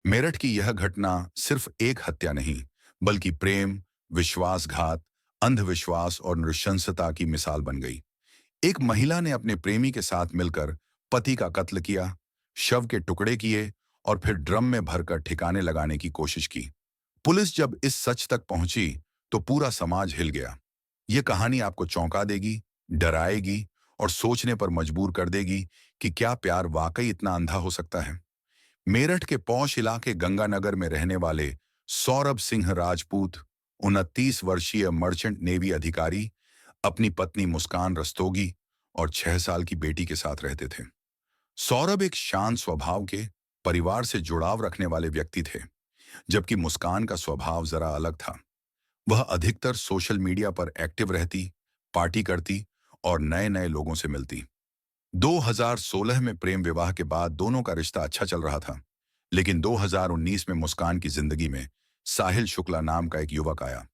मेरठ की यह घटना सिर्फ एक हत्या नहीं, बल्कि प्रेम, विश्वासघात, अंधविश्वास और नृशंसता की मिसाल बन गई। एक महिला ने अपने प्रेमी के साथ मिलकर पति का कत्ल किया, शव के टुकड़े किए और फिर ड्रम में भरकर ठिकाने लगाने की कोशिश की। पुलिस जब इस सच तक पहुंची, तो पूरा समाज हिल गया। यह कहानी आपको चौंका देगी, डराएगी और सोचने पर मजबूर कर देगी कि क्या प्यार वाकई इतना अंधा हो सकता है। मेरठ के पौष इलाके गंगानगर में रहने वाले सौरभ सिंह राजपूत, 29 वर्षीय मर्चेंट नेवी अधिकारी, अपनी पत्नी मुस्कान रस्तोगी और 6 साल की बेटी के साथ रहते थे। सौरभ एक शांत स्वभाव के, परिवार से जुड़ाव रखने वाले व्यक्ति थे, जबकि मुस्कान का स्वभाव जरा अलग था। वह अधिकतर सोशल मीडिया पर एक्टिव रहती, पार्टी करती और नए नए लोगों से मिलती। 2016 में प्रेम विवाह के बाद दोनों का रिश्ता अच्छा चल रहा था, लेकिन 2019 में मुस्कान की जिंदगी में साहिल शुक्ला नाम का एक युवक आया।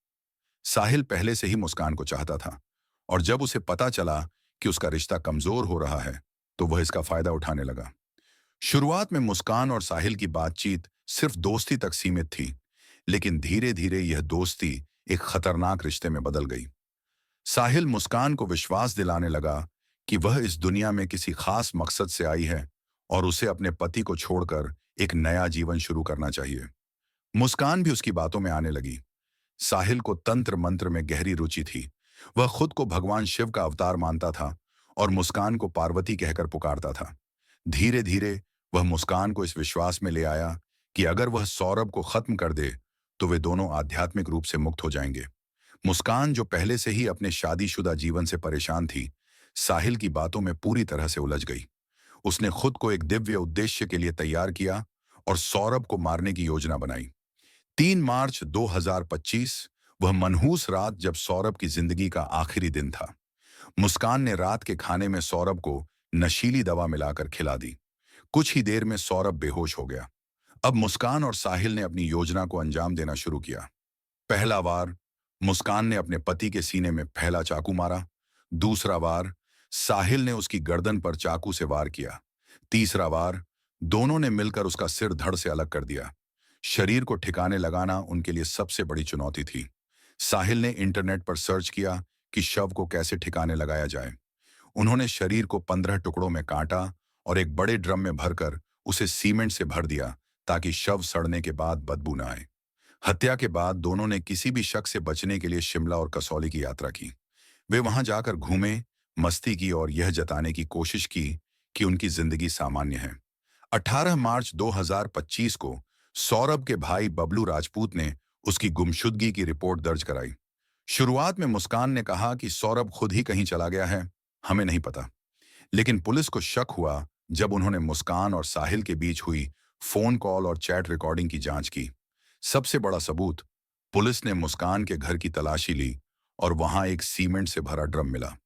साहिल पहले से ही मुस्कान को चाहता था, और जब उसे पता चला कि उसका रिश्ता कमजोर हो रहा है, तो वह इसका फायदा उठाने लगा। शुरुआत में मुस्कान और साहिल की बातचीत सिर्फ दोस्ती तक सीमित थी, लेकिन धीरे धीरे यह दोस्ती एक खतरनाक रिश्ते में बदल गई। साहिल मुस्कान को विश्वास दिलाने लगा कि वह इस दुनिया में किसी खास मकसद से आई है और उसे अपने पति को छोड़कर एक नया जीवन शुरू करना चाहिए। मुस्कान भी उसकी बातों में आने लगी। साहिल को तंत्र मंत्र में गहरी रुचि थी। वह खुद को भगवान शिव का अवतार मानता था और मुस्कान को पार्वती कहकर पुकारता था। धीरे धीरे वह मुस्कान को इस विश्वास में ले आया कि अगर वह सौरभ को खत्म कर दे, तो वे दोनों आध्यात्मिक रूप से मुक्त हो जाएंगे। मुस्कान, जो पहले से ही अपने शादीशुदा जीवन से परेशान थी, साहिल की बातों में पूरी तरह से उलझ गई। उसने खुद को एक दिव्य उद्देश्य के लिए तैयार किया और सौरभ को मारने की योजना बनाई। 3 मार्च 2025, वह मनहूस रात, जब सौरभ की जिंदगी का आखिरी दिन था। मुस्कान ने रात के खाने में सौरभ को नशीली दवा मिलाकर खिला दी। कुछ ही देर में सौरभ बेहोश हो गया। अब मुस्कान और साहिल ने अपनी योजना को अंजाम देना शुरू किया। पहला वार, मुस्कान ने अपने पति के सीने में पहला चाकू मारा। दूसरा वार, साहिल ने उसकी गर्दन पर चाकू से वार किया। तीसरा वार, दोनों ने मिलकर उसका सिर धड़ से अलग कर दिया। शरीर को ठिकाने लगाना उनके लिए सबसे बड़ी चुनौती थी। साहिल ने इंटरनेट पर सर्च किया कि शव को कैसे ठिकाने लगाया जाए। उन्होंने शरीर को 15 टुकड़ों में काटा और एक बड़े ड्रम में भरकर उसे सीमेंट से भर दिया, ताकि शव सड़ने के बाद बदबू न आए। हत्या के बाद दोनों ने किसी भी शक से बचने के लिए शिमला और कसौली की यात्रा की। वे वहां जाकर घूमे, मस्ती की और यह जताने की कोशिश की कि उनकी जिंदगी सामान्य है। 18 मार्च 2025 को सौरभ के भाई बबलू राजपूत ने उसकी गुमशुदगी की रिपोर्ट दर्ज कराई। शुरुआत में मुस्कान ने कहा कि सौरभ खुद ही कहीं चला गया है, हमें नहीं पता। लेकिन पुलिस को शक हुआ जब उन्होंने मुस्कान और साहिल के बीच हुई फोन कॉल और चैट रिकॉर्डिंग की जांच की। सबसे बड़ा सबूत, पुलिस ने मुस्कान के घर की तलाशी ली और वहां एक सीमेंट से भरा ड्रम मिला।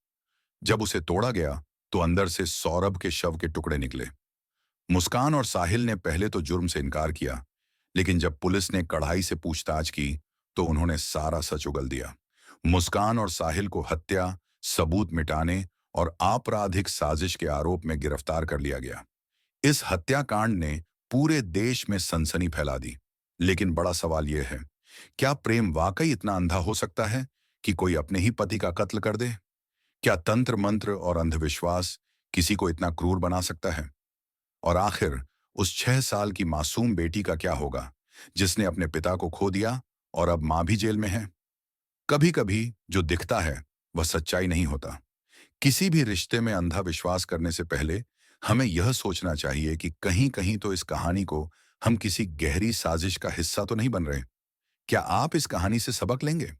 जब उसे तोड़ा गया, तो अंदर से सौरभ के शव के टुकड़े निकले। मुस्कान और साहिल ने पहले तो जुर्म से इनकार किया, लेकिन जब पुलिस ने कड़ाई से पूछताछ की, तो उन्होंने सारा सच उगल दिया। मुस्कान और साहिल को हत्या, सबूत मिटाने और आपराधिक साजिश के आरोप में गिरफ्तार कर लिया गया। इस हत्याकांड ने पूरे देश में सनसनी फैला दी। लेकिन बड़ा सवाल यह है, क्या प्रेम वाकई इतना अंधा हो सकता है कि कोई अपने ही पति का कत्ल कर दे? क्या तंत्र मंत्र और अंधविश्वास किसी को इतना क्रूर बना सकता है? और आखिर उस 6 साल की मासूम बेटी का क्या होगा, जिसने अपने पिता को खो दिया और अब मां भी जेल में है? कभी कभी जो दिखता है वह सच्चाई नहीं होता। किसी भी रिश्ते में अंधा विश्वास करने से पहले हमें यह सोचना चाहिए कि कहीं कहीं तो इस कहानी को हम किसी गहरी साजिश का हिस्सा तो नहीं बन रहे। क्या आप इस कहानी से सबक लेंगे?